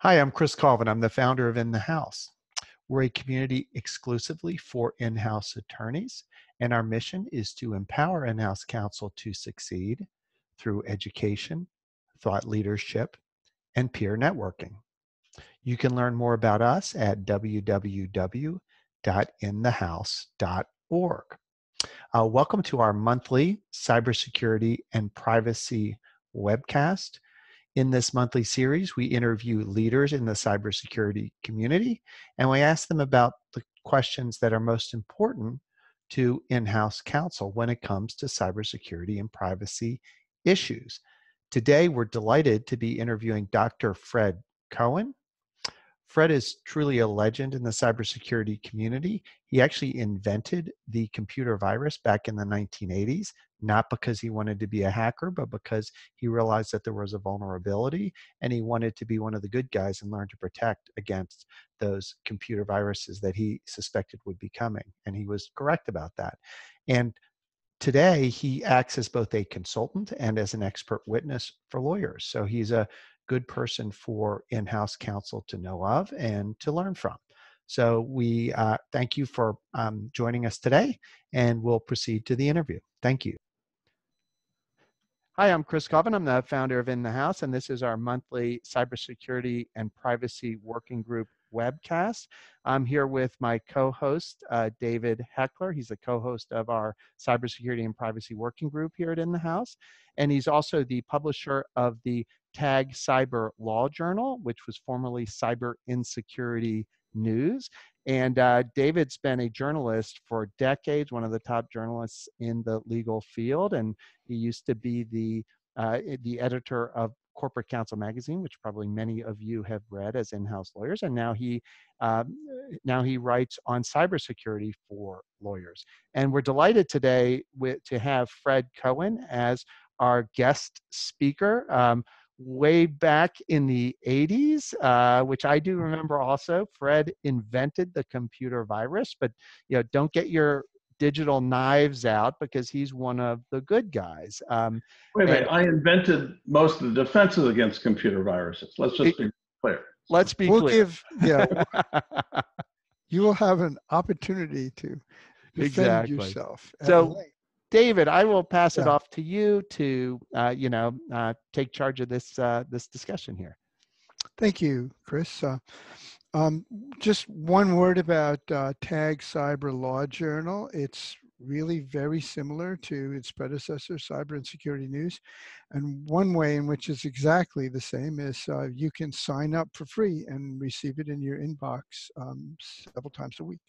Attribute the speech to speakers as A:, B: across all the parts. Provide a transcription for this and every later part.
A: Hi, I'm Chris Colvin. I'm the founder of In the House. We're a community exclusively for in-house attorneys, and our mission is to empower in-house counsel to succeed through education, thought leadership, and peer networking. You can learn more about us at www.inthehouse.org. Welcome to our monthly cybersecurity and privacy webcast. In this monthly series, we interview leaders in the cybersecurity community, and we ask them about the questions that are most important to in-house counsel when it comes to cybersecurity and privacy issues. Today, we're delighted to be interviewing Dr. Fred Cohen. Fred is truly a legend in the cybersecurity community. He actually invented the computer virus back in the 1980s, not because he wanted to be a hacker, but because he realized that there was a vulnerability and he wanted to be one of the good guys and learn to protect against those computer viruses that he suspected would be coming. And he was correct about that. And today, he acts as both a consultant and as an expert witness for lawyers. So he's a good person for in-house counsel to know of and to learn from. So we thank you for joining us today, and we'll proceed to the interview. Thank you. Hi, I'm Chris Colvin. I'm the founder of In the House, and this is our monthly cybersecurity and privacy working group webcast. I'm here with my co-host, David Hechler. He's the co-host of our cybersecurity and privacy working group here at In the House, and he's also the publisher of the Tag Cyber Law Journal, which was formerly Cyber Insecurity News. And David's been a journalist for decades, one of the top journalists in the legal field, and he used to be the editor of Corporate Counsel magazine, which probably many of you have read as in-house lawyers, and now he writes on cybersecurity for lawyers. And we're delighted today to have Fred Cohen as our guest speaker. Way back in the 80s, which I do remember also, Fred invented the computer virus, but don't get your digital knives out because he's one of the good guys.
B: Wait a minute, I invented most of the defenses against computer viruses. Let's just be clear.
A: Let's be clear.
C: You will have an opportunity to defend yourself.
A: So, David, I will pass it off to you to, take charge of this discussion here.
C: Thank you, Chris. Just one word about Tag Cyber Law Journal. It's really very similar to its predecessor, Cyber and Security News. And one way in which it's exactly the same is you can sign up for free and receive it in your inbox several times a week.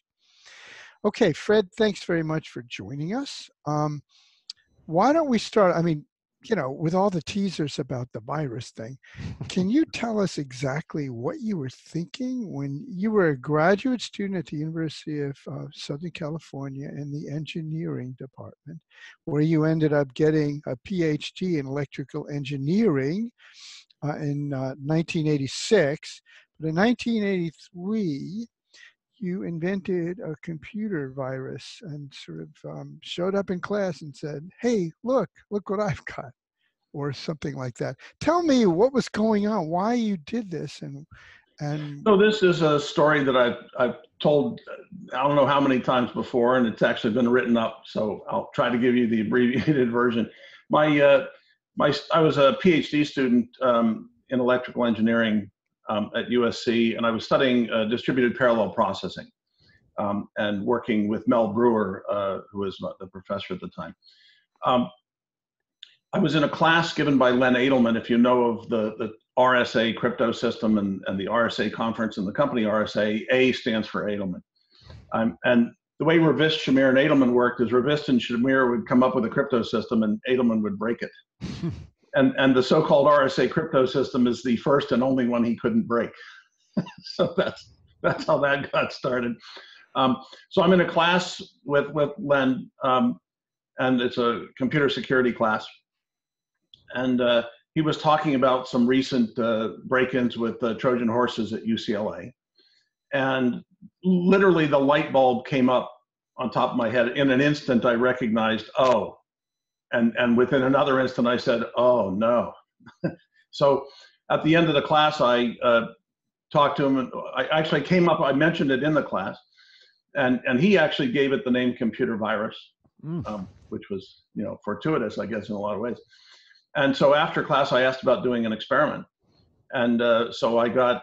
C: Okay, Fred, thanks very much for joining us. Why don't we start, with all the teasers about the virus thing, can you tell us exactly what you were thinking when you were a graduate student at the University of Southern California in the engineering department, where you ended up getting a PhD in electrical engineering in 1986. But in 1983, you invented a computer virus and sort of showed up in class and said, hey, look what I've got, or something like that. Tell me what was going on, why you did this.
B: So this is a story that I've told, I don't know how many times before, and it's actually been written up. So I'll try to give you the abbreviated version. I was a PhD student in electrical engineering at USC, and I was studying distributed parallel processing and working with Mel Brewer, who was the professor at the time. I was in a class given by Len Edelman, if you know of the RSA crypto system and the RSA conference and the company RSA. A stands for Edelman. And the way Revist, Shamir, and Edelman worked is Revist and Shamir would come up with a crypto system and Edelman would break it. And the so-called RSA crypto system is the first and only one he couldn't break. So that's how that got started. So I'm in a class with Len, and it's a computer security class. And he was talking about some recent break-ins with Trojan horses at UCLA. And literally the light bulb came up on top of my head. In an instant, I recognized, oh. And within another instant, I said, oh, no. So at the end of the class, I talked to him, and I actually came up, I mentioned it in the class, and he actually gave it the name computer virus, which was, you know, fortuitous, I guess, in a lot of ways. And so after class, I asked about doing an experiment. And so I got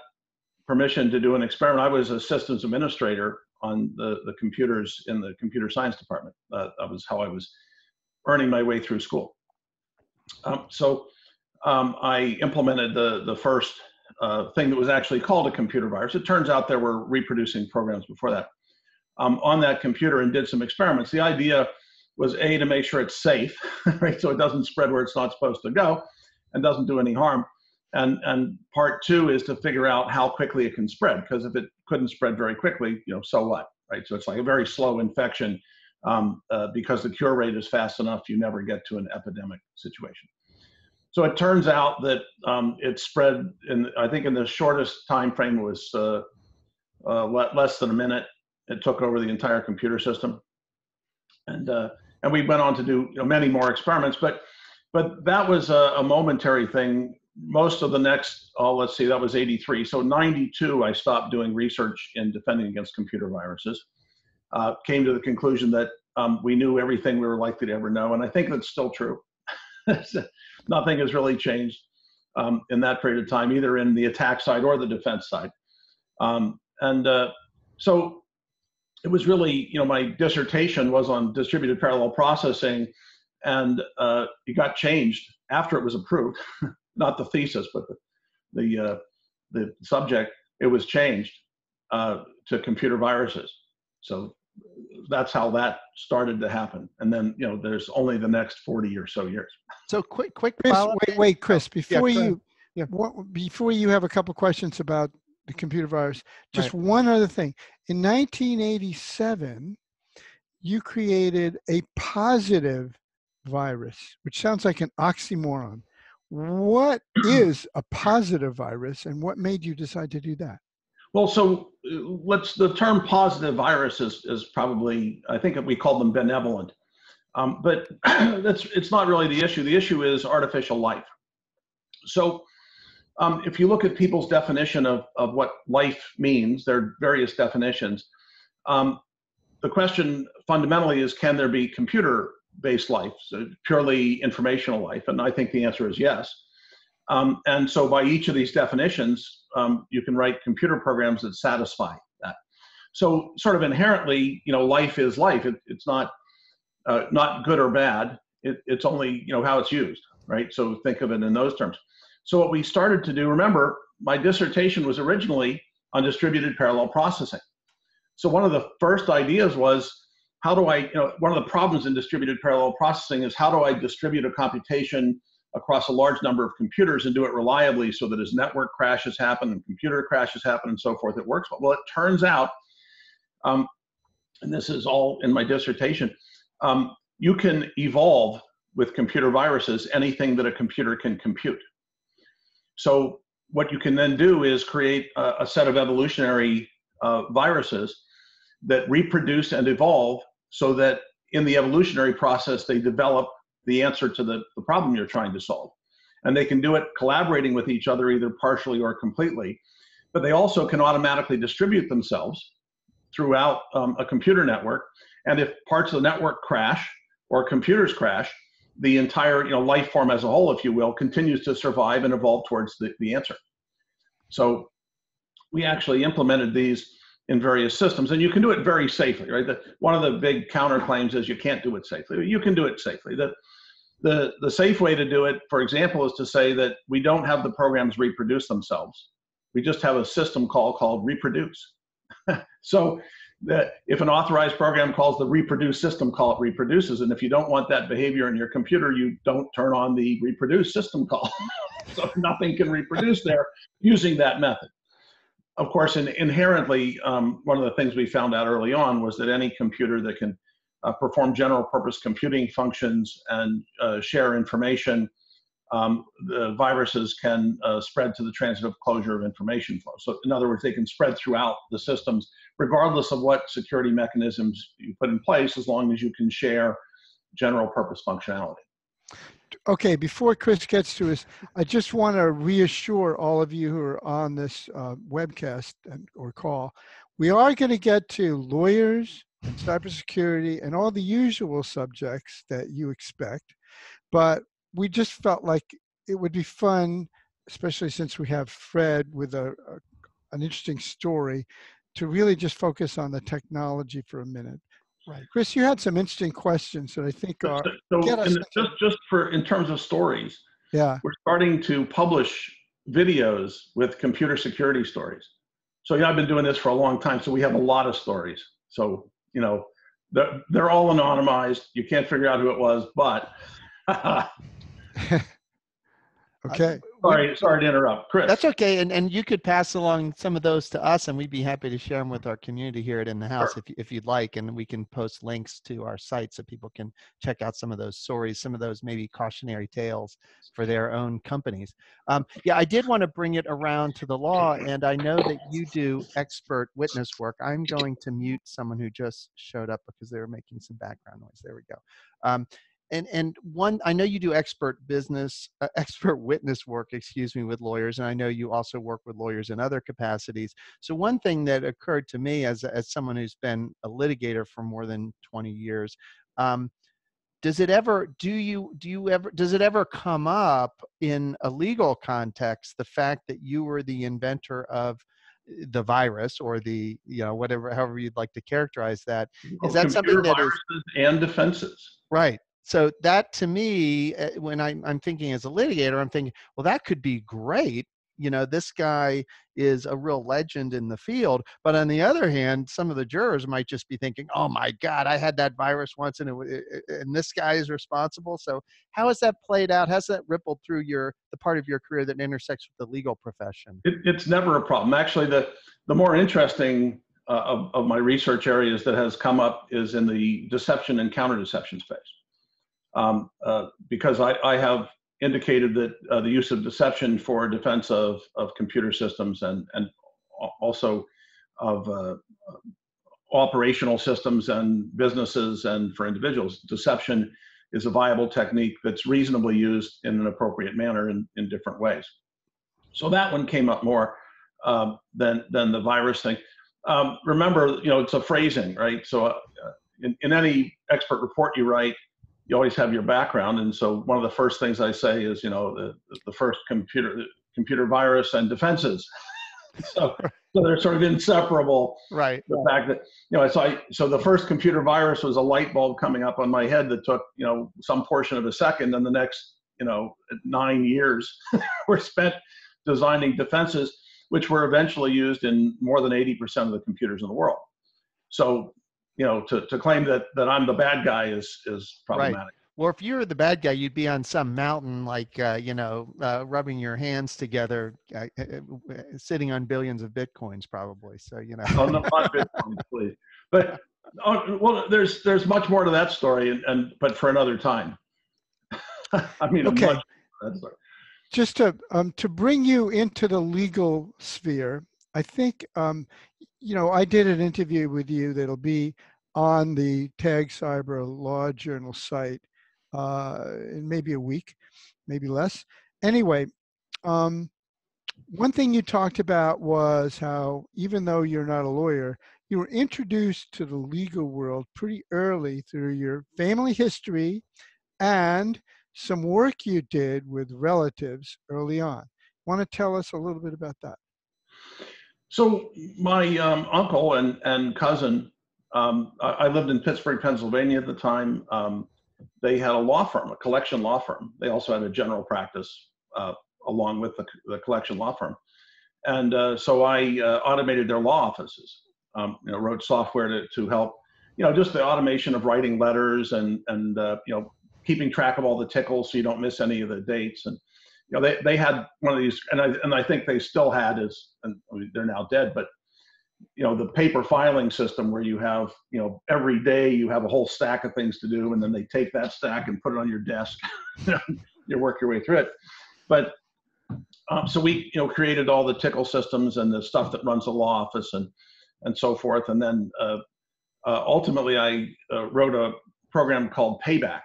B: permission to do an experiment. I was a systems administrator on the computers in the computer science department. That was how I was earning my way through school. So I implemented the first thing that was actually called a computer virus. It turns out there were reproducing programs before that on that computer, and did some experiments. The idea was to make sure it's safe, right? So it doesn't spread where it's not supposed to go and doesn't do any harm. And part two is to figure out how quickly it can spread, because if it couldn't spread very quickly, you know, so what, right? So it's like a very slow infection because the cure rate is fast enough, you never get to an epidemic situation. So it turns out that it spread I think in the shortest time frame was less than a minute. It took over the entire computer system, and we went on to do, you know, many more experiments. But that was a momentary thing. Most of the next, let's see, that was 83. So 92, I stopped doing research in defending against computer viruses. Came to the conclusion that we knew everything we were likely to ever know, and I think that's still true. Nothing has really changed in that period of time, either in the attack side or the defense side. So it was really, you know, my dissertation was on distributed parallel processing, and it got changed after it was approved. Not the thesis, but the subject. It was changed to computer viruses. So that's how that started to happen. And then, you know, there's only the next 40 or so years.
A: So quick
C: Chris,
A: follow-up.
C: wait, Chris, before
A: Yeah.
C: before you have a couple questions about the computer virus, just one other thing. In 1987, you created a positive virus, which sounds like an oxymoron. What is a positive virus, and what made you decide to do that?
B: Well, so the term positive virus is probably, I think we call them benevolent, but it's not really the issue. The issue is artificial life. So if you look at people's definition of what life means, there are various definitions. The question fundamentally is, can there be computer-based life, so purely informational life? And I think the answer is yes. And so by each of these definitions, you can write computer programs that satisfy that. So sort of inherently, you know, life is life. It's not good or bad. It's only, you know, how it's used, right? So think of it in those terms. So what we started to do, remember, my dissertation was originally on distributed parallel processing. So one of the first ideas was, how do I, you know, one of the problems in distributed parallel processing is, how do I distribute a computation across a large number of computers and do it reliably so that as network crashes happen and computer crashes happen and so forth, it works well. Well, it turns out, and this is all in my dissertation, you can evolve with computer viruses anything that a computer can compute. So what you can then do is create a set of evolutionary viruses that reproduce and evolve so that in the evolutionary process, they develop the answer to the problem you're trying to solve. And they can do it collaborating with each other, either partially or completely. But they also can automatically distribute themselves throughout a computer network. And if parts of the network crash or computers crash, the entire, you know, life form as a whole, if you will, continues to survive and evolve towards the answer. So we actually implemented these in various systems, and you can do it very safely, right? One of the big counterclaims is you can't do it safely. You can do it safely. The safe way to do it, for example, is to say that we don't have the programs reproduce themselves. We just have a system call called reproduce. So that if an authorized program calls the reproduce system call, it reproduces. And if you don't want that behavior in your computer, you don't turn on the reproduce system call. So nothing can reproduce there using that method. Of course, inherently, one of the things we found out early on was that any computer that can perform general purpose computing functions and share information, the viruses can spread to the transitive closure of information flow. So in other words, they can spread throughout the systems, regardless of what security mechanisms you put in place, as long as you can share general purpose functionality.
C: Okay, before Chris gets to us, I just want to reassure all of you who are on this webcast or call, we are going to get to lawyers and cybersecurity and all the usual subjects that you expect, but we just felt like it would be fun, especially since we have Fred with an interesting story, to really just focus on the technology for a minute.
A: Right.
C: Chris, you had some interesting questions that I think are
B: So
C: get us thinking.
B: just for in terms of stories,
C: Yeah.
B: we're starting to publish videos with computer security stories. So I've been doing this for a long time, so we have a lot of stories. So they're all anonymized. You can't figure out who it was, but
C: Okay.
B: sorry to interrupt, Chris.
A: That's okay, and you could pass along some of those to us, and we'd be happy to share them with our community here at In the House,
B: Sure.
A: if you'd like, and we can post links to our site so people can check out some of those stories, some of those maybe cautionary tales for their own companies. Yeah, I did want to bring it around to the law, and I know that you do expert witness work. I'm going to mute someone who just showed up because they were making some background noise. There we go. And one, I know you do expert witness work, excuse me, with lawyers, and I know you also work with lawyers in other capacities. So one thing that occurred to me as someone who's been a litigator for more than 20 years, does it ever come up in a legal context, the fact that you were the inventor of the virus or the, however you'd like to characterize that? Is that something that is
B: viruses and defenses?
A: right? So that, to me, when I'm thinking as a litigator, I'm thinking, well, that could be great. This guy is a real legend in the field. But on the other hand, some of the jurors might just be thinking, oh my God, I had that virus once, and this guy is responsible. So how has that played out? How's that rippled through the part of your career that intersects with the legal profession?
B: It's never a problem. Actually, the more interesting of my research areas that has come up is in the deception and counter-deception space. Because I have indicated that the use of deception for defense of computer systems and also of operational systems and businesses and for individuals, deception is a viable technique that's reasonably used in an appropriate manner in different ways. So that one came up more than the virus thing. Remember, it's a phrasing, right? So in any expert report you write, you always have your background, and so one of the first things I say is, the first computer virus and defenses. so they're sort of inseparable.
A: Right.
B: The fact that so the first computer virus was a light bulb coming up on my head that took some portion of a second, and the next 9 years were spent designing defenses, which were eventually used in more than 80% of the computers in the world. So to claim that I'm the bad guy is problematic.
A: Right. Well, if you're the bad guy, you'd be on some mountain, like, rubbing your hands together, sitting on billions of Bitcoins, probably. So,
B: Oh, no, not Bitcoin, please. But, well, there's much more to that story, but for another time. I mean,
C: okay. Just to bring you into the legal sphere, I think, I did an interview with you that'll be on the Tag Cyber Law Journal site in maybe a week, maybe less. Anyway, one thing you talked about was how, even though you're not a lawyer, you were introduced to the legal world pretty early through your family history and some work you did with relatives early on. Want to tell us a little bit about that?
B: So my uncle and cousin, I lived in Pittsburgh, Pennsylvania at the time. They had a law firm, a collection law firm. They also had a general practice along with the collection law firm. And so I automated their law offices, wrote software to help, just the automation of writing letters and keeping track of all the tickles so you don't miss any of the dates. And they had one of these, and I think they still had and they're now dead, but the paper filing system where you have, every day you have a whole stack of things to do, and then they take that stack and put it on your desk. You work your way through it. But so we, created all the tickle systems and the stuff that runs the law office and so forth. And then ultimately I wrote a program called Payback,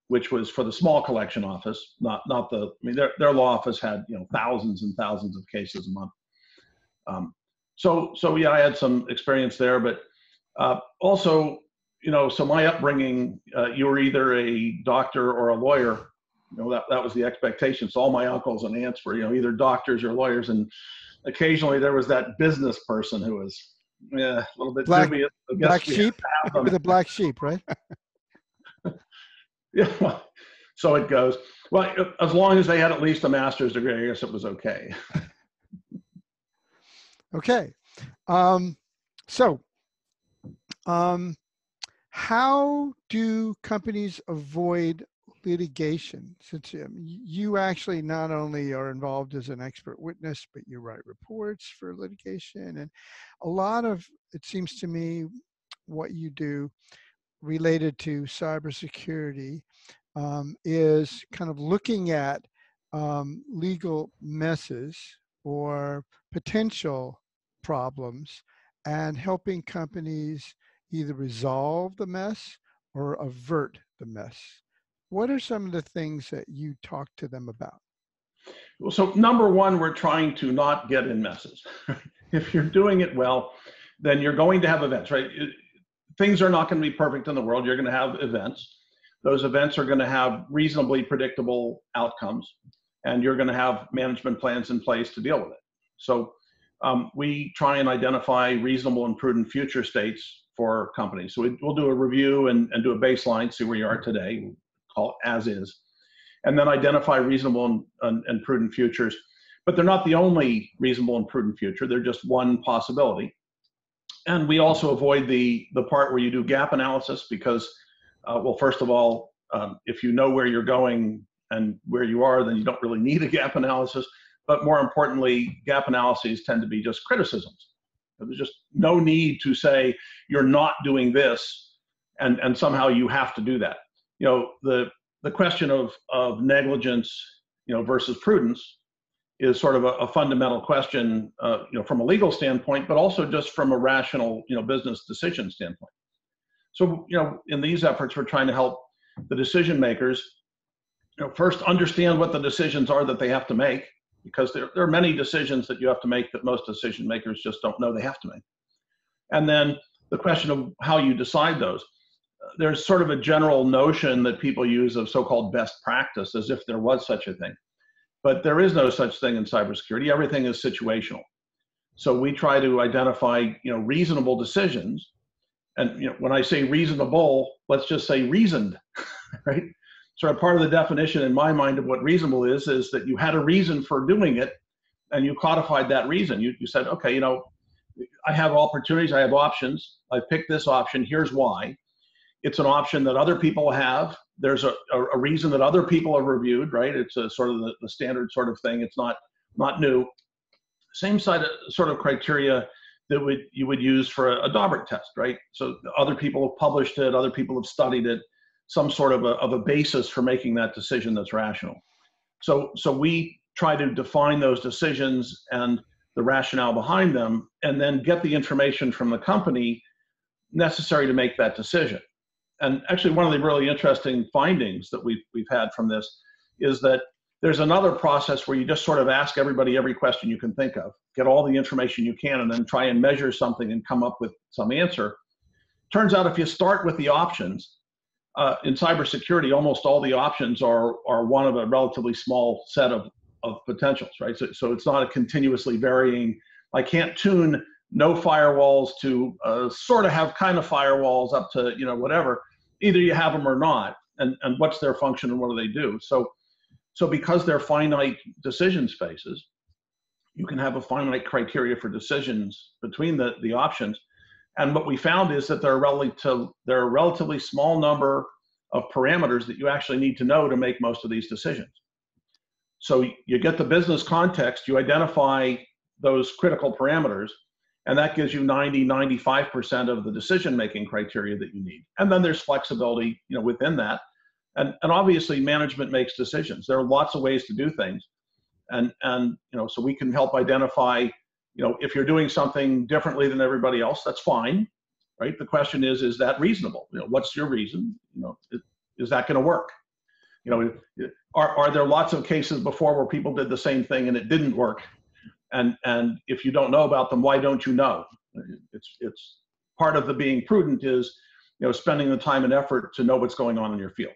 B: which was for the small collection office, not the, I mean, their law office had, thousands and thousands of cases a month. So yeah, I had some experience there, but also, so my upbringing, you were either a doctor or a lawyer. That was the expectation. So all my uncles and aunts were, either doctors or lawyers, and occasionally there was that business person who was, a little bit dubious.
C: Black sheep, the black sheep, right?
B: Yeah, well, so it goes. Well, as long as they had at least a master's degree, I guess it was okay.
C: Okay. How do companies avoid litigation? Since you actually not only are involved as an expert witness, but you write reports for litigation, and a lot of, it seems to me, what you do related to cybersecurity is kind of looking at legal messes or potential problems and helping companies either resolve the mess or avert the mess. What are some of the things that you talk to them about?
B: Well, so number one, we're trying to not get in messes. If you're doing it well, then you're going to have events, right? Things are not going to be perfect in the world. You're going to have events. Those events are going to have reasonably predictable outcomes, and you're going to have management plans in place to deal with it. So we try and identify reasonable and prudent future states for companies. So we'll do a review and do a baseline, see where you are today, we'll call it as is, and then identify reasonable and prudent futures. But they're not the only reasonable and prudent future. They're just one possibility. And we also avoid the part where you do gap analysis because, well, first of all, if you know where you're going and where you are, then you don't really need a gap analysis. But more importantly, gap analyses tend to be just criticisms. There's just no need to say you're not doing this and somehow you have to do that. The question of negligence, versus prudence is sort of a fundamental question, from a legal standpoint, but also just from a rational, business decision standpoint. So, in these efforts, we're trying to help the decision makers, first understand what the decisions are that they have to make, because there are many decisions that you have to make that most decision makers just don't know they have to make. And then the question of how you decide those. There's sort of a general notion that people use of so-called best practice, as if there was such a thing. But there is no such thing in cybersecurity. Everything is situational. So we try to identify, reasonable decisions. And when I say reasonable, let's just say reasoned, right? Sort of part of the definition in my mind of what reasonable is that you had a reason for doing it, and you codified that reason. You said, okay, I have opportunities, I have options. I picked this option. Here's why. It's an option that other people have. There's a reason that other people have reviewed, right? It's a sort of the standard sort of thing. It's not new. Same sort of criteria that you would use for a Daubert test, right? So other people have published it, other people have studied it, some sort of a basis for making that decision that's rational. So we try to define those decisions and the rationale behind them, and then get the information from the company necessary to make that decision. And actually, one of the really interesting findings that we've had from this is that there's another process where you just sort of ask everybody every question you can think of, get all the information you can, and then try and measure something and come up with some answer. Turns out if you start with the options, in cybersecurity, almost all the options are one of a relatively small set of potentials, right? So it's not a continuously varying, I can't tune no firewalls to sort of have kind of firewalls up to, whatever. Either you have them or not, and what's their function and what do they do? So because they're finite decision spaces, you can have a finite criteria for decisions between the options. And what we found is that there are a relatively small number of parameters that you actually need to know to make most of these decisions. So you get the business context, you identify those critical parameters, and that gives you 95% of the decision-making criteria that you need. And then there's flexibility, within that. And obviously management makes decisions. There are lots of ways to do things. And so we can help identify, if you're doing something differently than everybody else, that's fine, right? The question is that reasonable? What's your reason? Is that going to work? You know, are there lots of cases before where people did the same thing and it didn't work? And if you don't know about them, why don't you know? It's part of the being prudent is, you know, spending the time and effort to know what's going on in your field.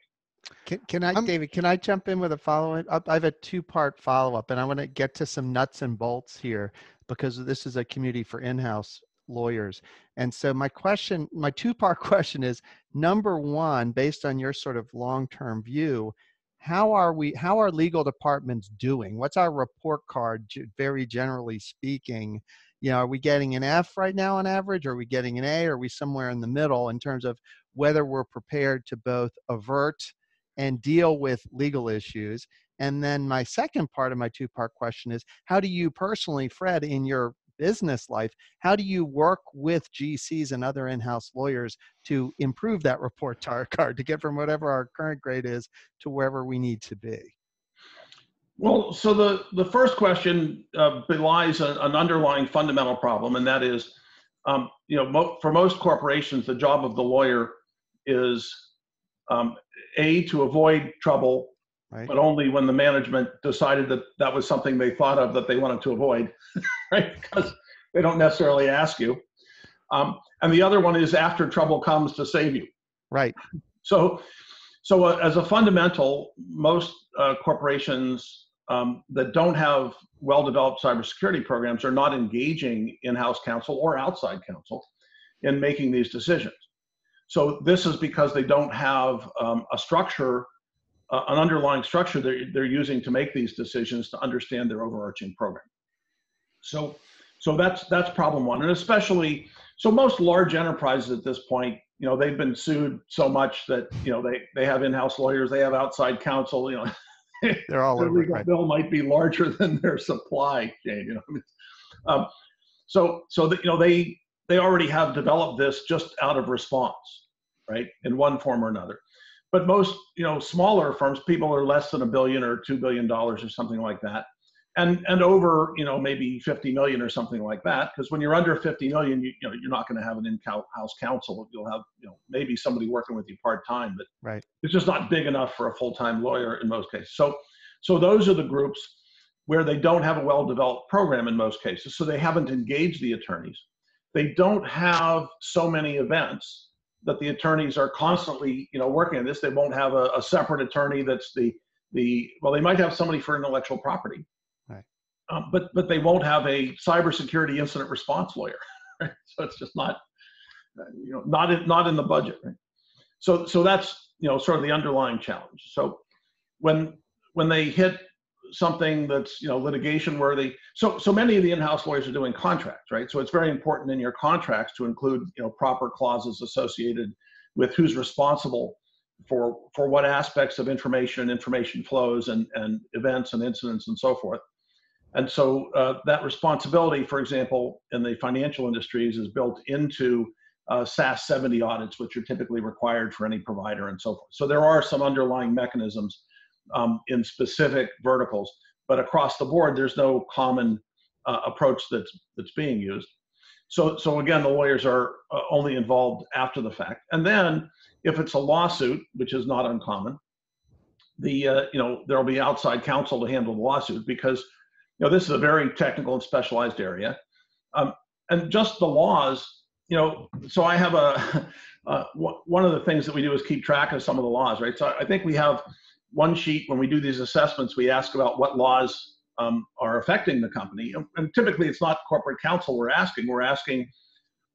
A: Can I, David, can I jump in with a follow-up? I have a two-part follow-up, and I want to get to some nuts and bolts here because this is a community for in-house lawyers. And so my two-part question is, number one, based on your sort of long-term view, how are legal departments doing? What's our report card, very generally speaking? You know, are we getting an F right now on average? Are we getting an A? Or are we somewhere in the middle in terms of whether we're prepared to both avert and deal with legal issues? And then my second part of my two-part question is, how do you personally, Fred, in your business life, how do you work with GCs and other in-house lawyers to improve that report card to get from whatever our current grade is to wherever we need to be?
B: Well, so the first question belies an underlying fundamental problem, and that is, you know, for most corporations, the job of the lawyer is to avoid trouble, right, but only when the management decided that that was something they thought of that they wanted to avoid, right? Because they don't necessarily ask you. And the other one is after trouble comes to save you.
A: Right.
B: So as a fundamental, most corporations that don't have well-developed cybersecurity programs are not engaging in-house counsel or outside counsel in making these decisions. So this is because they don't have a structure, an underlying structure they're using to make these decisions to understand their overarching program. So that's problem one. And especially, so most large enterprises at this point, you know, they've been sued so much that, you know, they have in-house lawyers, they have outside counsel, you know,
A: they're all
B: their
A: over,
B: legal
A: right,
B: bill might be larger than their supply chain, you know. So that, you know, they already have developed this just out of response, right, in one form or another. But most, you know, smaller firms, people are less than $1 billion or $2 billion or something like that, and over, you know, maybe 50 million or something like that. Because when you're under 50 million, you know, you're not going to have an in-house counsel. You'll have, you know, maybe somebody working with you part-time, but
A: right,
B: it's just not big enough for a full-time lawyer in most cases. So those are the groups where they don't have a well-developed program in most cases. So they haven't engaged the attorneys. They don't have so many events that the attorneys are constantly, you know, working on this. They won't have a separate attorney that's well, they might have somebody for intellectual property,
A: right,
B: but they won't have a cybersecurity incident response lawyer. Right? So it's just not, you know, not in the budget. Right? So that's, you know, sort of the underlying challenge. So when they hit something that's, you know, litigation worthy, so many of the in-house lawyers are doing contracts, right? So it's very important in your contracts to include, you know, proper clauses associated with who's responsible for what aspects of information flows and events and incidents and so forth. And so that responsibility, for example, in the financial industries is built into SAS 70 audits, which are typically required for any provider and so forth. So there are some underlying mechanisms in specific verticals, but across the board, there's no common approach that's being used. So again, the lawyers are only involved after the fact. And then if it's a lawsuit, which is not uncommon, you know, there'll be outside counsel to handle the lawsuit because, you know, this is a very technical and specialized area. And just the laws, you know, so I have one of the things that we do is keep track of some of the laws, right? So I think we have one sheet when we do these assessments, we ask about what laws are affecting the company. And typically it's not corporate counsel we're asking,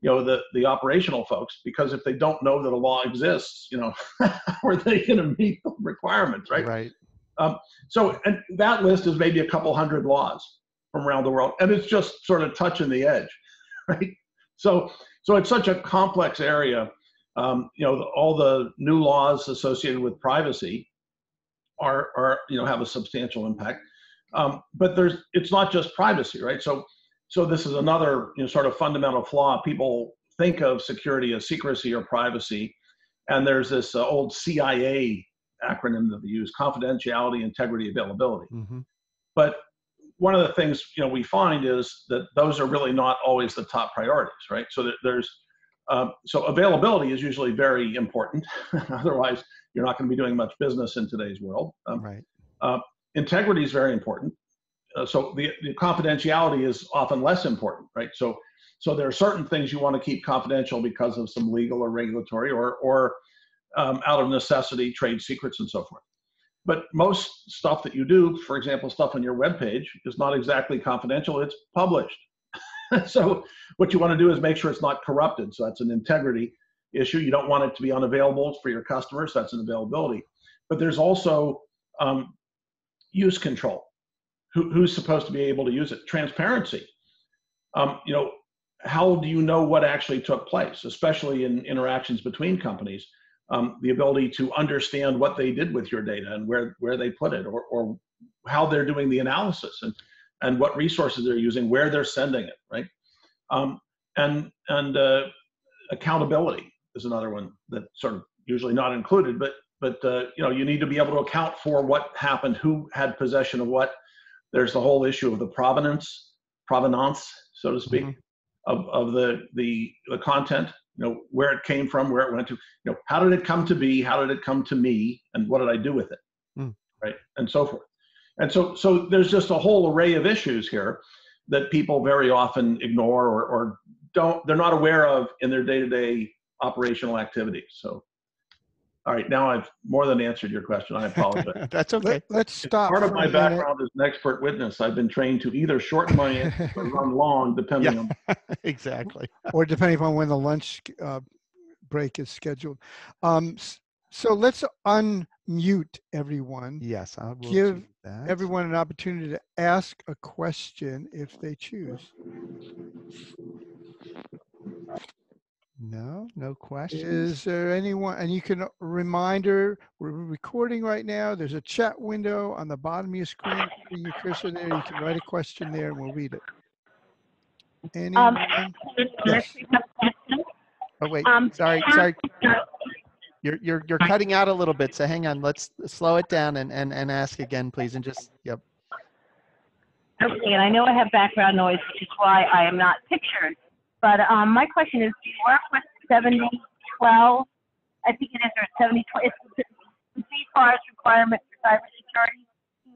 B: you know, the operational folks, because if they don't know that a law exists, you know, how are they going to meet the requirements, right?
A: Right.
B: So and that list is maybe a couple hundred laws from around the world, and it's just sort of touching the edge, right? So it's such a complex area. You know, all the new laws associated with privacy are you know, have a substantial impact. But it's not just privacy, right? So this is another, you know, sort of fundamental flaw. People think of security as secrecy or privacy, and there's this old CIA acronym that they use: confidentiality, integrity, availability. Mm-hmm. But one of the things, you know, we find is that those are really not always the top priorities, right? So there's So availability is usually very important. Otherwise, you're not going to be doing much business in today's world.
A: Right.
B: Integrity is very important. So the confidentiality is often less important, right? So there are certain things you want to keep confidential because of some legal or regulatory or out of necessity, trade secrets and so forth. But most stuff that you do, for example, stuff on your webpage, is not exactly confidential, it's published. So what you want to do is make sure it's not corrupted. So that's an integrity issue. You don't want it to be unavailable for your customers. That's an availability. But there's also use control. Who's supposed to be able to use it? Transparency. How do you know what actually took place, especially in interactions between companies? The ability to understand what they did with your data and where they put it, or how they're doing the analysis and what resources they're using, where they're sending it, right? And accountability is another one that's sort of usually not included, but you need to be able to account for what happened, who had possession of what. There's the whole issue of the provenance, so to speak, of the content. Where it came from, where it went to. How did it come to be? How did it come to me? And what did I do with it? Right, and so forth. And so there's just a whole array of issues here that people very often ignore or they're not aware of in their day-to-day operational activities. So, all right, now I've more than answered your question. I apologize.
A: That's okay.
C: Let's stop.
B: Part of my background as an expert witness, I've been trained to either shorten my answer or run long, depending on.
A: Exactly.
C: Or depending on when the lunch break is scheduled. So let's unmute everyone.
A: Yes, I will
C: Give
A: do that.
C: everyone an opportunity to ask a question if they choose.
A: No questions.
C: Is there anyone, and you can reminder, we're recording right now. There's a chat window on the bottom of your screen. Put your cursor there. You can write a question there and we'll read it. Anyone? Yes.
A: Oh wait, sorry. You're cutting out a little bit, so hang on. Let's slow it down and ask again, please. And just, yep.
D: Okay, and I know I have background noise, which is why I am not pictured. But my question is, do you work with 7012? I think it is, or 7012. It's the DFARS requirement for cybersecurity,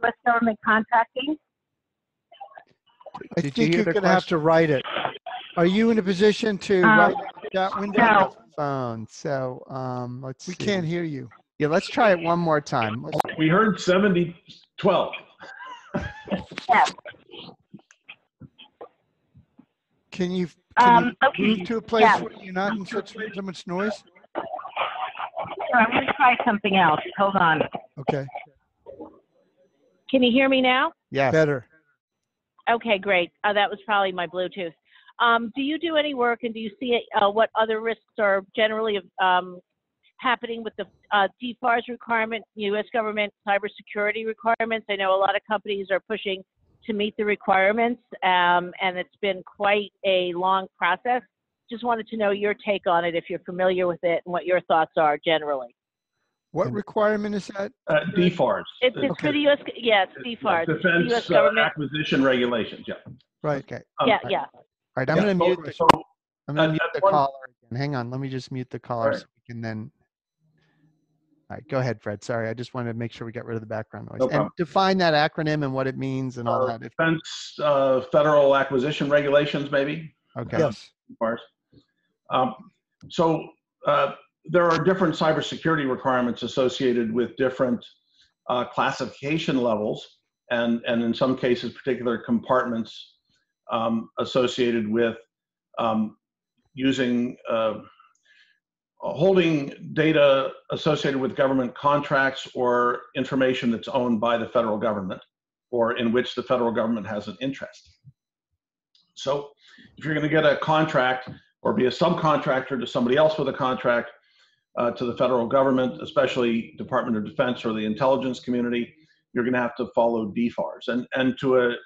D: U.S. government contracting.
C: I think you're going to have to write it. Are you in a position to write that window?
D: No.
A: Phone. So let's see.
C: We can't hear you.
A: Yeah, let's try it one more time.
B: We heard 7012.
D: Yeah.
C: Can you
D: Okay.
C: move to a place where you're not in such so much noise?
D: Sure, I'm going to try something else. Hold on.
C: Okay.
D: Can you hear me now?
A: Yes.
C: Better.
D: Okay, great. That was probably my Bluetooth. Do you do any work, and do you see what other risks are generally happening with the DFARS requirement, U.S. government cybersecurity requirements? I know a lot of companies are pushing to meet the requirements, and it's been quite a long process. Just wanted to know your take on it, if you're familiar with it, and what your thoughts are generally.
C: What requirement is that?
B: DFARS.
D: It's for the U.S. Yeah, it's DFARS.
B: Defense
D: U.S. government.
B: acquisition regulations. Yeah.
C: Right.
A: Okay.
D: Yeah.
A: All right. I'm going to mute the caller again. Hang on. Let me just mute the caller so we can then. All right. Go ahead, Fred. Sorry. I just wanted to make sure we got rid of the background noise. And define that acronym and what it means and all that.
B: Defense federal acquisition regulations, maybe.
A: Okay.
C: Yes.
B: There are different cybersecurity requirements associated with different classification levels, and in some cases, particular compartments associated with holding data associated with government contracts or information that's owned by the federal government or in which the federal government has an interest. So if you're going to get a contract or be a subcontractor to somebody else with a contract to the federal government, especially Department of Defense or the intelligence community, you're going to have to follow DFARS. And to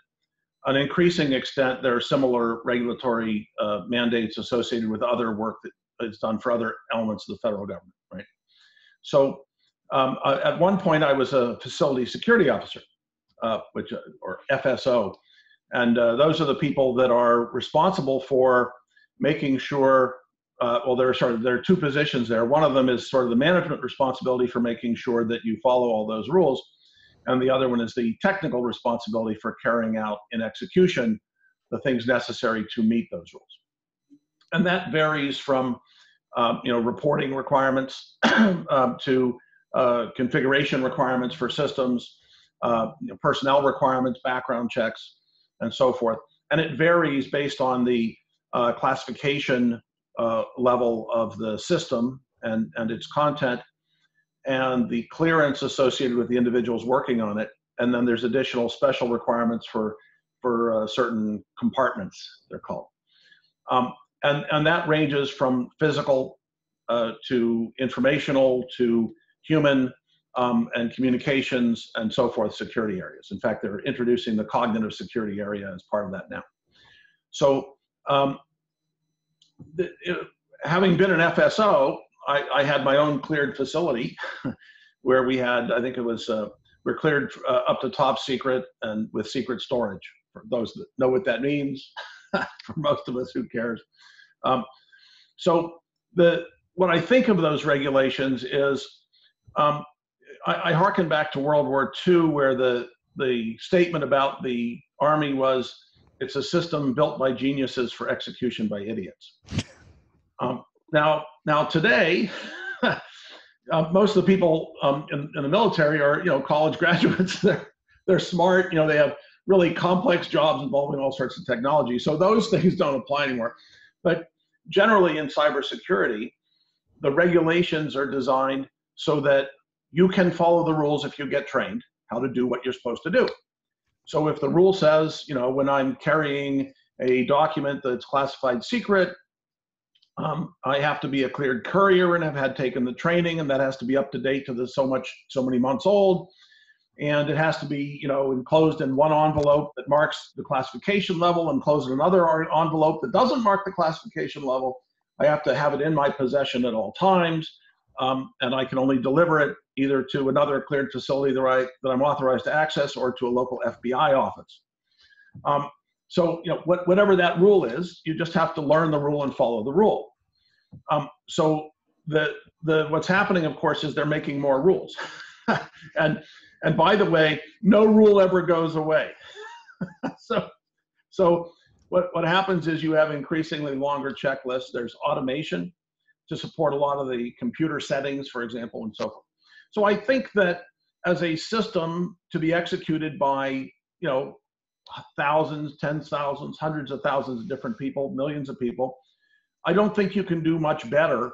B: an increasing extent, there are similar regulatory mandates associated with other work that is done for other elements of the federal government, right? So at one point, I was a facility security officer, or FSO. And those are the people that are responsible for making sure well, there are two positions there. One of them is sort of the management responsibility for making sure that you follow all those rules. And the other one is the technical responsibility for carrying out in execution the things necessary to meet those rules. And that varies from reporting requirements to configuration requirements for systems, personnel requirements, background checks, and so forth. And it varies based on the classification level of the system and its content, and the clearance associated with the individuals working on it. And then there's additional special requirements for certain compartments, they're called. And that ranges from physical to informational to human and communications and so forth security areas. In fact, they're introducing the cognitive security area as part of that now. So having been an FSO, I had my own cleared facility where we had, I think it was, we're cleared up to top secret and with secret storage. For those that know what that means, for most of us, who cares? So when I think of those regulations is, I hearken back to World War II, where the statement about the Army was, it's a system built by geniuses for execution by idiots. Now today, most of the people in the military are, college graduates. They're smart. They have really complex jobs involving all sorts of technology. So those things don't apply anymore. But generally in cybersecurity, the regulations are designed so that you can follow the rules if you get trained how to do what you're supposed to do. So if the rule says, when I'm carrying a document that's classified secret, I have to be a cleared courier and have had taken the training, and that has to be up to date to the so many months old. And it has to be, enclosed in one envelope that marks the classification level, enclosed in another envelope that doesn't mark the classification level. I have to have it in my possession at all times. And I can only deliver it either to another cleared facility that I'm authorized to access, or to a local FBI office. So whatever that rule is, you just have to learn the rule and follow the rule. So what's happening, of course, is they're making more rules. And by the way, no rule ever goes away. So what happens is you have increasingly longer checklists. There's automation to support a lot of the computer settings, for example, and so forth. So I think that as a system to be executed by, thousands, tens of thousands, hundreds of thousands of different people, millions of people, I don't think you can do much better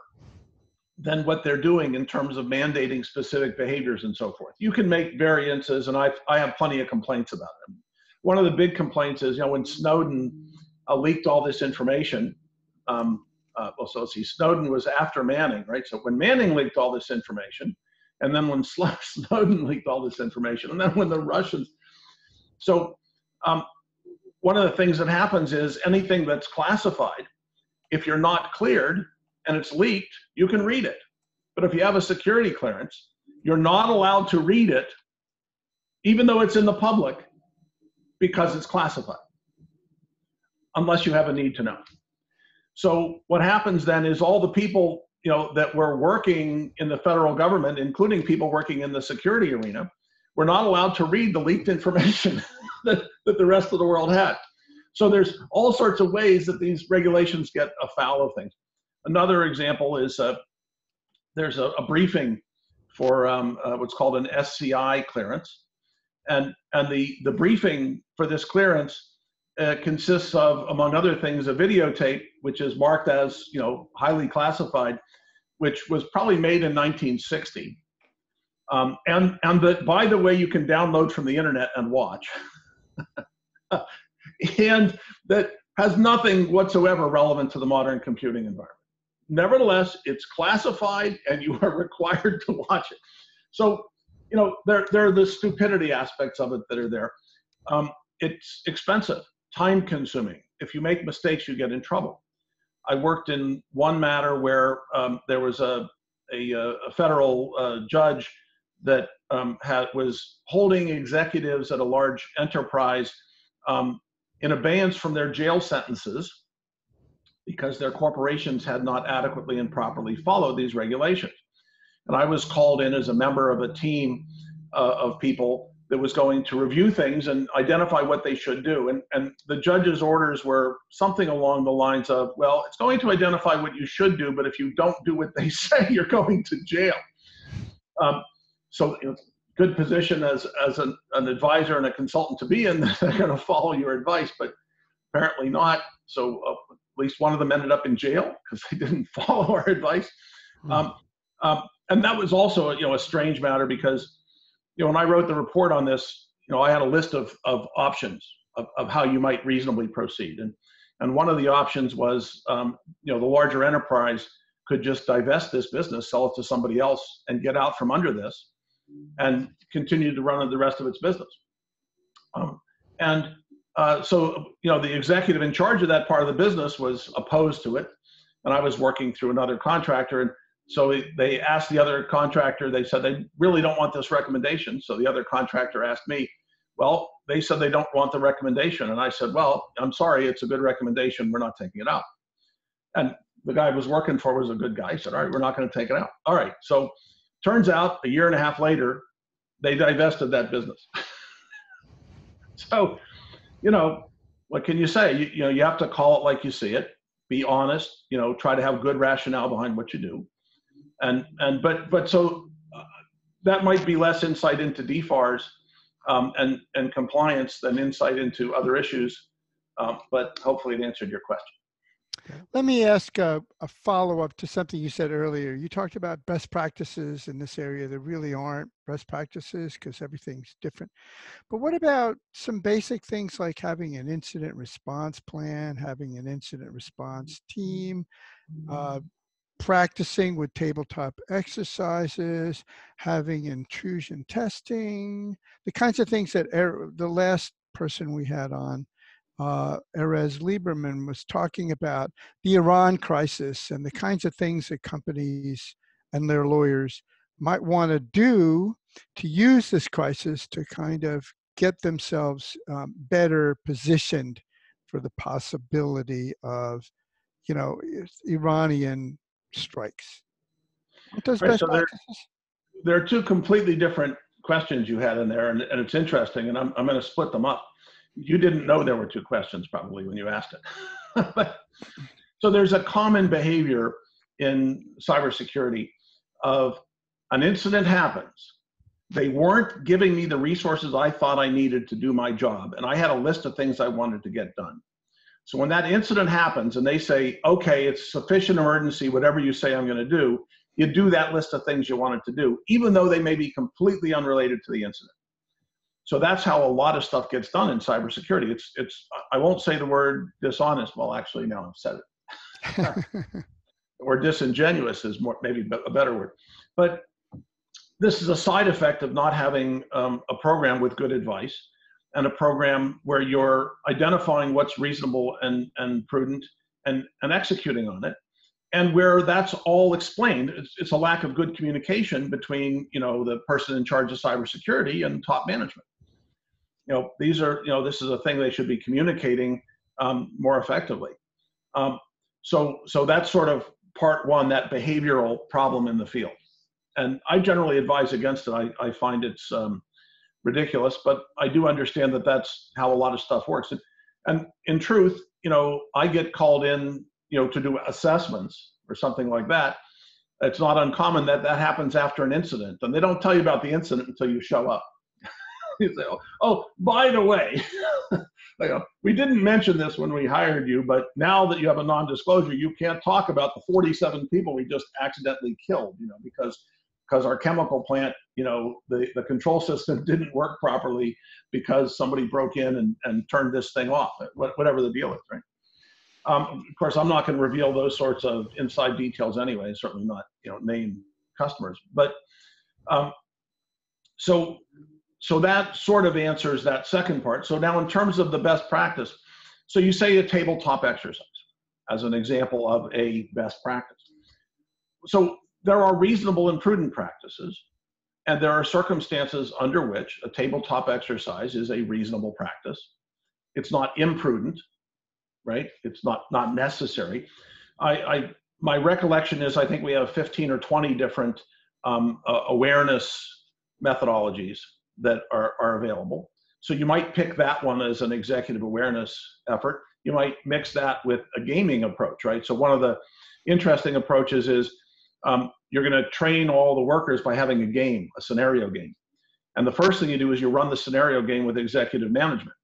B: than what they're doing in terms of mandating specific behaviors and so forth. You can make variances, and I have plenty of complaints about them. One of the big complaints is, when Snowden leaked all this information, Snowden was after Manning, right? So when Manning leaked all this information, and then when Snowden leaked all this information, and then when the Russians, one of the things that happens is anything that's classified, if you're not cleared and it's leaked, you can read it. But if you have a security clearance, you're not allowed to read it, even though it's in the public, because it's classified, unless you have a need to know. So what happens then is all the people that were working in the federal government, including people working in the security arena, were not allowed to read the leaked information that the rest of the world had. So there's all sorts of ways that these regulations get afoul of things. Another example is there's a briefing for what's called an SCI clearance. And the briefing for this clearance consists of, among other things, a videotape, which is marked as highly classified, which was probably made in 1960. And that, by the way, you can download from the internet and watch. And that has nothing whatsoever relevant to the modern computing environment. Nevertheless, it's classified and you are required to watch it. So, there are the stupidity aspects of it that are there. It's expensive, time consuming. If you make mistakes, you get in trouble. I worked in one matter where there was a federal judge that was holding executives at a large enterprise in abeyance from their jail sentences because their corporations had not adequately and properly followed these regulations. And I was called in as a member of a team of people that was going to review things and identify what they should do. And the judge's orders were something along the lines of, well, it's going to identify what you should do, but if you don't do what they say, you're going to jail. So good position as an advisor and a consultant to be in, they're going to follow your advice, but apparently not. So at least one of them ended up in jail because they didn't follow our advice. And that was also, a strange matter because, when I wrote the report on this, I had a list of options of how you might reasonably proceed. And one of the options was, the larger enterprise could just divest this business, sell it to somebody else, and get out from under this and continue to run the rest of its business. So the executive in charge of that part of the business was opposed to it. And I was working through another contractor. And so they asked the other contractor, they said they really don't want this recommendation. So the other contractor asked me, well, they said they don't want the recommendation. And I said, well, I'm sorry, it's a good recommendation. We're not taking it out. And the guy I was working for was a good guy. He said, all right, we're not going to take it out. All right. So turns out a year and a half later, they divested that business. So, what can you say? You have to call it like you see it, be honest, try to have good rationale behind what you do. But so that might be less insight into DFARS and compliance than insight into other issues. But hopefully it answered your question.
C: Let me ask a follow-up to something you said earlier. You talked about best practices in this area. There really aren't best practices because everything's different. But what about some basic things like having an incident response plan, having an incident response team, practicing with tabletop exercises, having intrusion testing, the kinds of things that the last person we had on, Erez Lieberman, was talking about, the Iran crisis and the kinds of things that companies and their lawyers might want to do to use this crisis to kind of get themselves better positioned for the possibility of, Iranian strikes. Those
B: Right,
C: best
B: so
C: practices?
B: there are two completely different questions you had in there, and it's interesting, and I'm going to split them up. You didn't know there were two questions probably when you asked it. So there's a common behavior in cybersecurity of an incident happens. They weren't giving me the resources I thought I needed to do my job, and I had a list of things I wanted to get done. So when that incident happens and they say, okay, it's sufficient emergency, whatever you say I'm going to do, you do that list of things you wanted to do, even though they may be completely unrelated to the incident. So that's how a lot of stuff gets done in cybersecurity. I won't say the word dishonest. Well, actually, now I've said it. Or disingenuous is maybe a better word. But this is a side effect of not having a program with good advice and a program where you're identifying what's reasonable and prudent and executing on it. And where that's all explained, it's a lack of good communication between, the person in charge of cybersecurity and top management. This is a thing they should be communicating more effectively. So that's sort of part one, that behavioral problem in the field. And I generally advise against it. I find it's ridiculous, but I do understand that that's how a lot of stuff works. And in truth, I get called in, to do assessments or something like that. It's not uncommon that happens after an incident, and they don't tell you about the incident until you show up. You say, oh, by the way, we didn't mention this when we hired you, but now that you have a non-disclosure, you can't talk about the 47 people we just accidentally killed, because our chemical plant, the control system didn't work properly because somebody broke in and turned this thing off, whatever the deal is, right? Of course, I'm not going to reveal those sorts of inside details anyway, certainly not, name customers. But so that sort of answers that second part. So now in terms of the best practice, so you say a tabletop exercise as an example of a best practice. So there are reasonable and prudent practices, and there are circumstances under which a tabletop exercise is a reasonable practice. It's not imprudent, right? It's not necessary. My recollection is I think we have 15 or 20 different awareness methodologies that are available. So you might pick that one as an executive awareness effort. You might mix that with a gaming approach, right? So one of the interesting approaches is you're going to train all the workers by having a game, a scenario game. And the first thing you do is you run the scenario game with executive management,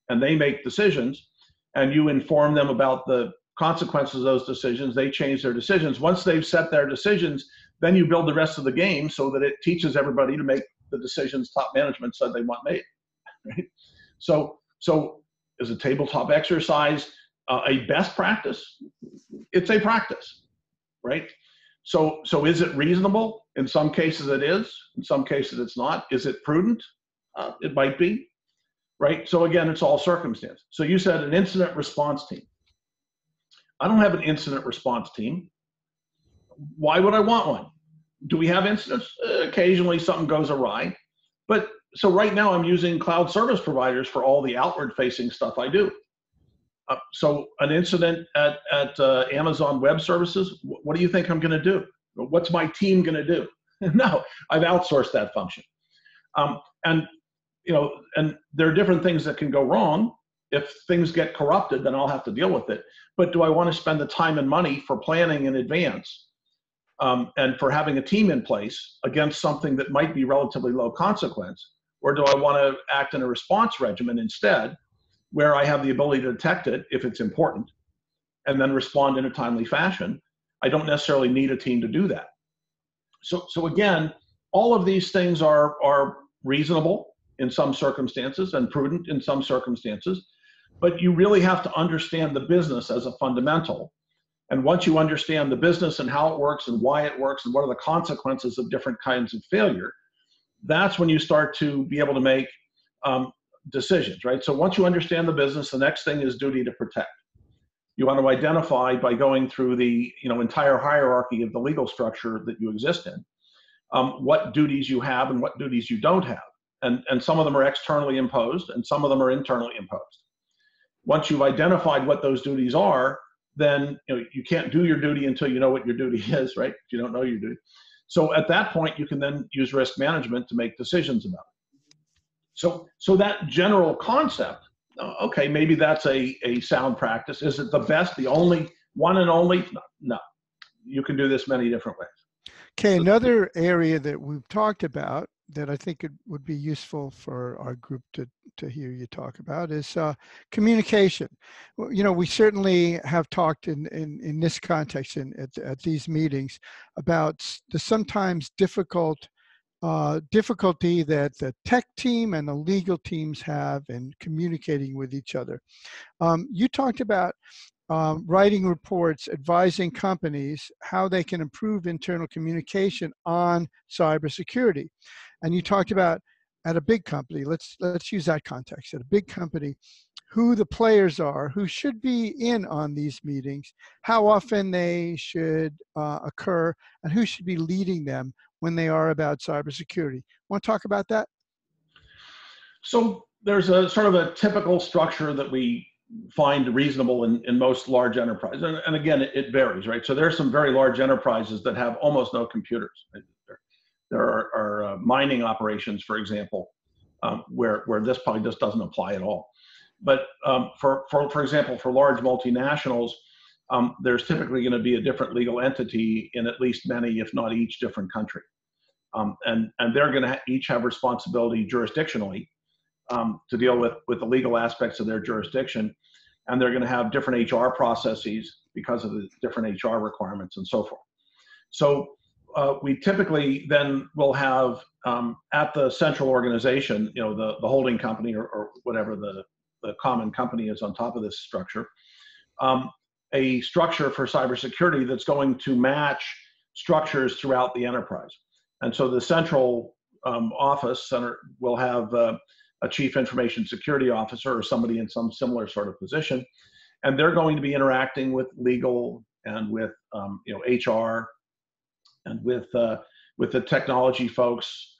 B: and they make decisions, and you inform them about the consequences of those decisions. They change their decisions. Once they've set their decisions, then you build the rest of the game so that it teaches everybody to make the decisions top management said they want made. Right? So is a tabletop exercise a best practice? It's a practice, right? So is it reasonable? In some cases it is. In some cases it's not. Is it prudent? It might be, right? So again, it's all circumstance. So you said an incident response team. I don't have an incident response team. Why would I want one? Do we have incidents? Occasionally something goes awry. But so right now I'm using cloud service providers for all the outward facing stuff I do. So an incident at Amazon Web Services, what do you think I'm going to do? What's my team going to do? No, I've outsourced that function. And there are different things that can go wrong. If things get corrupted, then I'll have to deal with it. But do I want to spend the time and money for planning in advance and for having a team in place against something that might be relatively low consequence? Or do I want to act in a response regimen instead, where I have the ability to detect it if it's important and then respond in a timely fashion? I don't necessarily need a team to do that. So again, all of these things are reasonable in some circumstances and prudent in some circumstances, but you really have to understand the business as a fundamental. And once you understand the business and how it works and why it works and what are the consequences of different kinds of failure, that's when you start to be able to make decisions, right? So once you understand the business, the next thing is duty to protect. You want to identify by going through the entire hierarchy of the legal structure that you exist in, what duties you have and what duties you don't have. And some of them are externally imposed and some of them are internally imposed. Once you've identified what those duties are, then you can't do your duty until you know what your duty is, right? If you don't know your duty. So at that point, you can then use risk management to make decisions about it. So that general concept, okay, maybe that's a sound practice. Is it the best, the only one and only? No. You can do this many different ways.
C: Okay, another area that we've talked about that I think it would be useful for our group to hear you talk about is communication. Well, we certainly have talked in this context at these meetings about the sometimes difficulty that the tech team and the legal teams have in communicating with each other. You talked about writing reports, advising companies how they can improve internal communication on cybersecurity. And you talked about at a big company, let's use that context, at a big company, who the players are, who should be in on these meetings, how often they should occur, and who should be leading them when they are about cybersecurity. Want to talk about that?
B: So there's a sort of a typical structure that we find reasonable in most large enterprises. And again, it varies, right? So there are some very large enterprises that have almost no computers. There are mining operations, for example, where this probably just doesn't apply at all. But for example, for large multinationals, there's typically going to be a different legal entity in at least many, if not each, different country. And they're going to each have responsibility jurisdictionally to deal with the legal aspects of their jurisdiction. And they're going to have different HR processes because of the different HR requirements and so forth. So we typically then will have at the central organization, the holding company or whatever the common company is on top of this structure, a structure for cybersecurity that's going to match structures throughout the enterprise. And so the central office center will have a chief information security officer or somebody in some similar sort of position, and they're going to be interacting with legal and with HR and with the technology folks.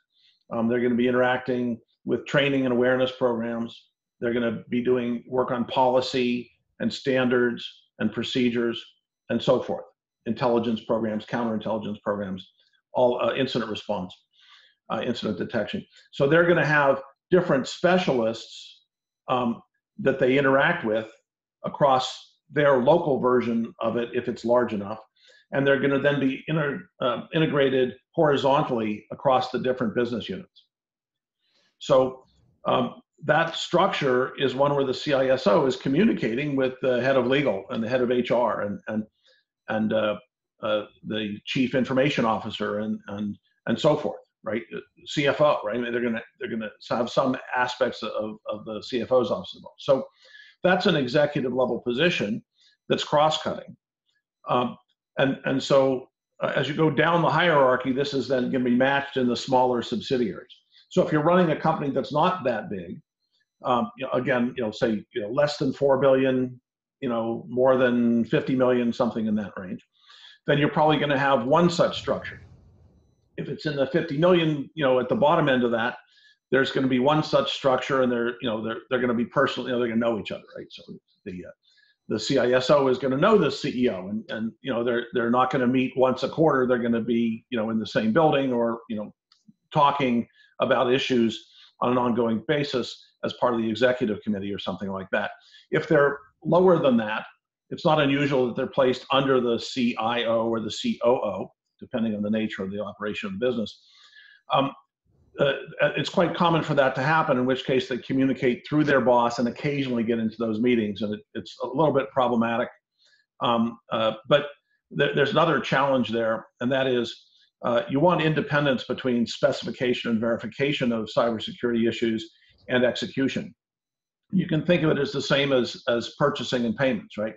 B: They're going to be interacting with training and awareness programs. They're going to be doing work on policy and standards and procedures and so forth. Intelligence programs, counterintelligence programs, all incident response, incident detection. So they're going to have different specialists that they interact with across their local version of it if it's large enough. And they're going to then be integrated horizontally across the different business units. So that structure is one where the CISO is communicating with the head of legal and the head of HR and the chief information officer and so forth, right? CFO, right? They're gonna have some aspects of the CFO's office involved. So that's an executive level position that's cross-cutting. And so as you go down the hierarchy, this is then going to be matched in the smaller subsidiaries. So if you're running a company that's not that big, again, say less than 4 billion, more than 50 million, something in that range, then you're probably going to have one such structure. If it's in the 50 million, at the bottom end of that, there's going to be one such structure, and they're going to be personal, they're going to know each other, right? So the CISO is going to know the CEO, and they're not going to meet once a quarter. They're going to be in the same building or talking about issues on an ongoing basis as part of the executive committee or something like that. If they're lower than that, it's not unusual that they're placed under the CIO or the COO, depending on the nature of the operation of the business. It's quite common for that to happen, in which case they communicate through their boss and occasionally get into those meetings, and it's a little bit problematic. But there's another challenge there, and that is you want independence between specification and verification of cybersecurity issues and execution. You can think of it as the same as purchasing and payments, right?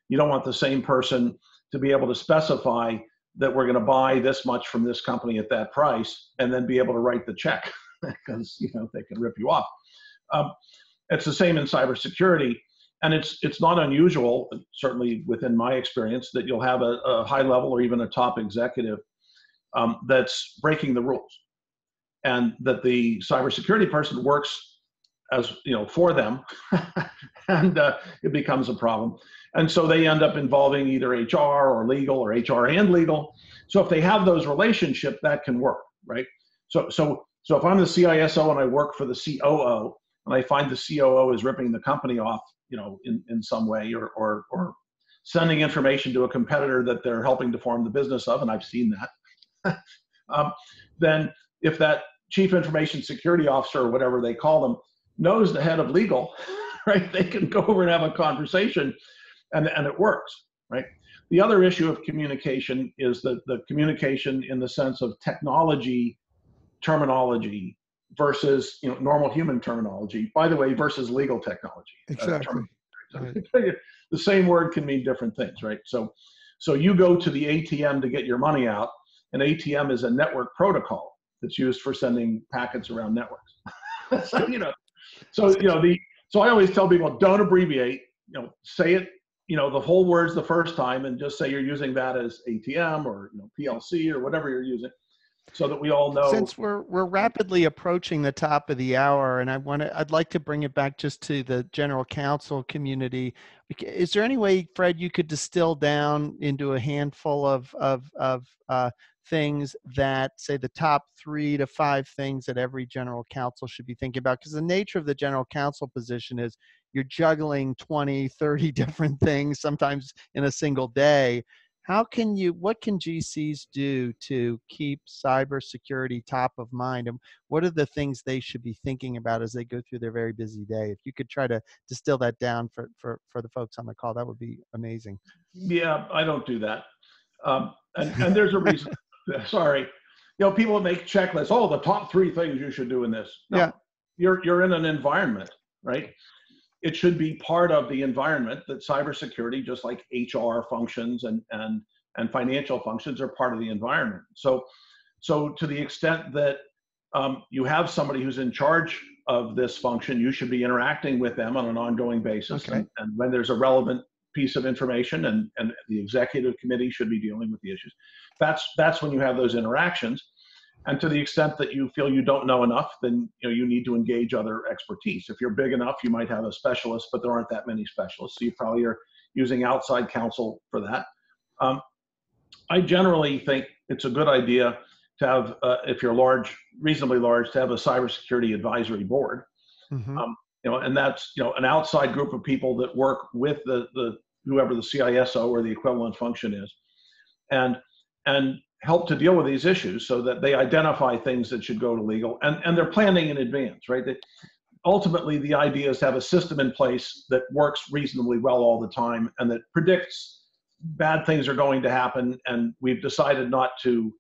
B: You don't want the same person to be able to specify that we're going to buy this much from this company at that price and then be able to write the check because they can rip you off. It's the same in cybersecurity, and it's not unusual, certainly within my experience, that you'll have a high level or even a top executive that's breaking the rules, and that the cybersecurity person works as for them, and it becomes a problem. And so they end up involving either HR or legal or HR and legal. So if they have those relationships, that can work, right? So if I'm the CISO and I work for the COO, and I find the COO is ripping the company off, in some way, or sending information to a competitor that they're helping to form the business of, and I've seen that, then if that chief information security officer or whatever they call them knows the head of legal, right, they can go over and have a conversation, and it works, right? The other issue of communication is the communication in the sense of technology terminology versus normal human terminology, by the way, versus legal technology.
C: Exactly. Right.
B: The same word can mean different things, right? So you go to the ATM to get your money out. An ATM is a network protocol that's used for sending packets around networks. So I always tell people, don't abbreviate, say it, the whole words the first time, and just say you're using that as ATM or PLC or whatever you're using, so that we all know.
A: Since we're rapidly approaching the top of the hour, and I'd like to bring it back just to the general counsel community. Is there any way, Fred, you could distill down into a handful of things that, say, the top 3 to 5 things that every general counsel should be thinking about? Because the nature of the general counsel position is you're juggling 20, 30 different things, sometimes in a single day. What can GCs do to keep cybersecurity top of mind? And what are the things they should be thinking about as they go through their very busy day? If you could try to distill that down for the folks on the call, that would be amazing.
B: Yeah, I don't do that. And there's a reason. Sorry. People make checklists. Oh, the top 3 things you should do in this. No, yeah. You're in an environment, right? It should be part of the environment that cybersecurity, just like HR functions and financial functions, are part of the environment. So to the extent that you have somebody who's in charge of this function, you should be interacting with them on an ongoing basis. Okay. And when there's a relevant piece of information, and the executive committee should be dealing with the issues, that's when you have those interactions. And to the extent that you feel you don't know enough, then you need to engage other expertise. If you're big enough, you might have a specialist, but there aren't that many specialists. So you probably are using outside counsel for that. I generally think it's a good idea to have, if you're large, reasonably large, to have a cybersecurity advisory board.
A: Mm-hmm.
B: And that's an outside group of people that work with the whoever the CISO or the equivalent function is, and help to deal with these issues so that they identify things that should go to legal, and they're planning in advance, right? Ultimately, the idea is to have a system in place that works reasonably well all the time and that predicts bad things are going to happen, and we've decided not to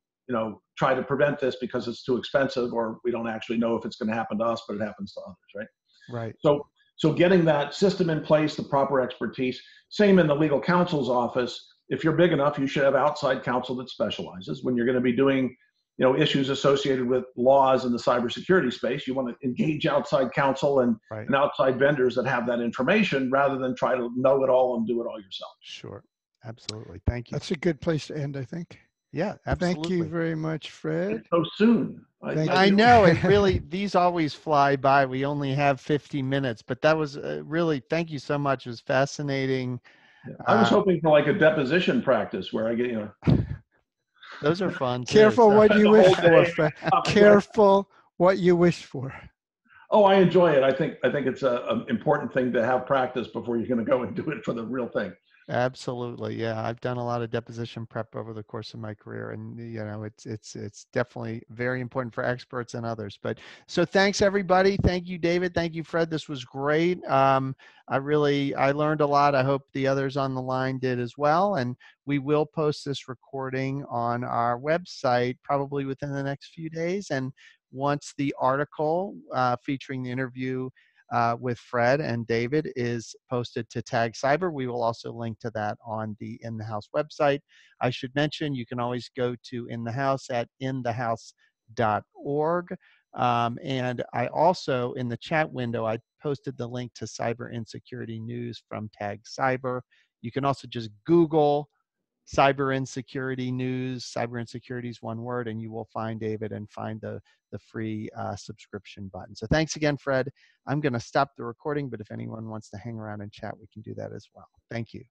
B: try to prevent this because it's too expensive, or we don't actually know if it's going to happen to us, but it happens to others, right?
A: Right.
B: So getting that system in place, the proper expertise. Same in the legal counsel's office. If you're big enough, you should have outside counsel that specializes. When you're going to be doing issues associated with laws in the cybersecurity space, you want to engage outside counsel and outside vendors that have that information, rather than try to know it all and do it all yourself.
A: Sure. Absolutely. Thank you.
C: That's a good place to end, I think.
A: Yeah, absolutely.
C: Thank you very much, Fred.
B: So soon.
A: I know it really, these always fly by. We only have 50 minutes, but that was really, thank you so much. It was fascinating.
B: I was hoping for like a deposition practice where I get,
A: Those are fun too.
C: Careful what you wish for, Fred. Careful what you wish for.
B: Oh, I enjoy it. I think it's an important thing to have practice before you're going to go and do it for the real thing.
A: Absolutely. Yeah. I've done a lot of deposition prep over the course of my career, and it's definitely very important for experts and others. But so thanks everybody. Thank you, David. Thank you, Fred. This was great. I learned a lot. I hope the others on the line did as well. And we will post this recording on our website probably within the next few days. And once the article featuring the interview with Fred and David is posted to Tag Cyber, we will also link to that on the In the House website. I should mention you can always go to In the House at inthehouse.org. And I also, in the chat window, I posted the link to Cyber Insecurity News from Tag Cyber. You can also just Google Cyber Insecurity News. Cyber Insecurity is one word, and you will find David and find the free subscription button. So thanks again, Fred. I'm going to stop the recording, but if anyone wants to hang around and chat, we can do that as well. Thank you.